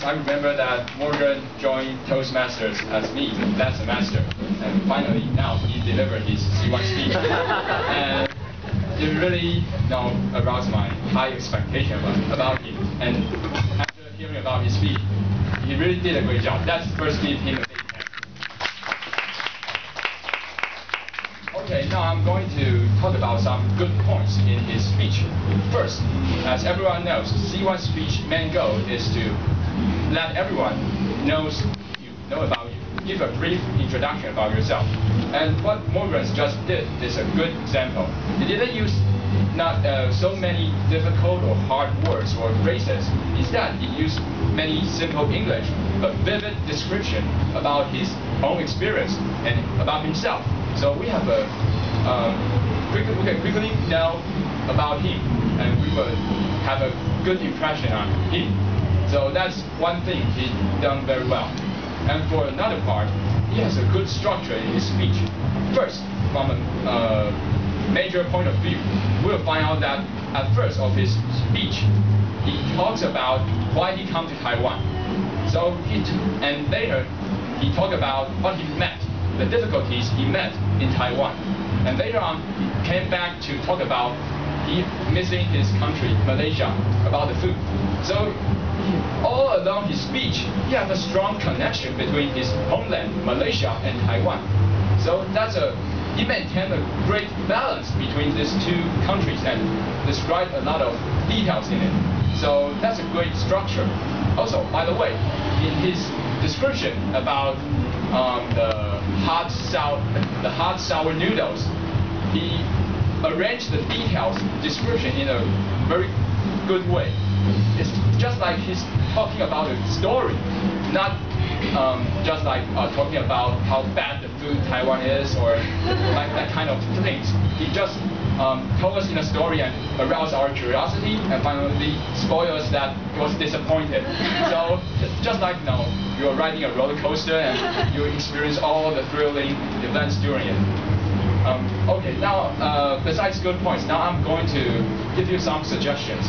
I remember that Morgan joined Toastmasters as me that semester, and finally now he delivered his C1 speech, and it really aroused my high expectation about him. And after hearing about his speech, he really did a great job. Let's first give him a big hand. Okay, now I'm going to talk about some good points in his speech. First, as everyone knows, C1 speech main goal is to let everyone know about you. Give a brief introduction about yourself. And what Morgan just did is a good example. He didn't use not so many difficult or hard words or phrases. Instead, he used many simple English, but vivid description about his own experience and about himself. So we have a we can quickly know about him, and we will have a good impression on him. So that's one thing he done very well. And for another part, he has a good structure in his speech. First, from a major point of view, we'll find out that at first of his speech, he talks about why he come to Taiwan. So and later, he talked about what he met, the difficulties he met in Taiwan. And later on, he came back to talk about he missing his country, Malaysia, about the food. So all along his speech, he has a strong connection between his homeland, Malaysia, and Taiwan. So he maintained a great balance between these two countries and described a lot of details in it. So that's a great structure. Also, by the way, in his description about the hot sour noodles, he arranged the details description in a very good way. It's just like he's talking about a story, not just like talking about how bad the food in Taiwan is or like that kind of things. He just told us in a story and aroused our curiosity, and finally spoiled us that he was disappointed. So just like you're riding a roller coaster and you experience all the thrilling events during it. Okay, now besides good points, now I'm going to give you some suggestions.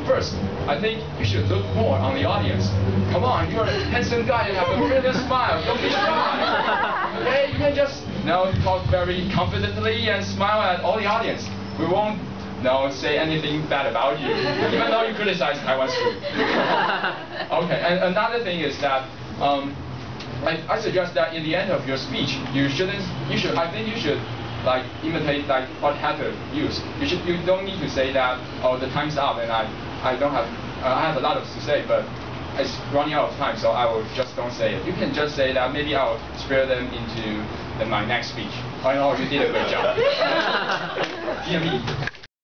First, I think you should look more on the audience. Come on, you're a handsome guy, you have a brilliant smile, don't be shy. Okay, you can just talk very confidently and smile at all the audience. We won't say anything bad about you, even though you criticize Taiwan's food. Okay, and another thing is that I suggest that in the end of your speech, I think you should like imitate like what Hatter used. You don't need to say that, oh, the time's up and I have a lot to say, but it's running out of time, so I will just don't say it. You can just say that maybe I'll spare them into my next speech. I know you did a great job. TME.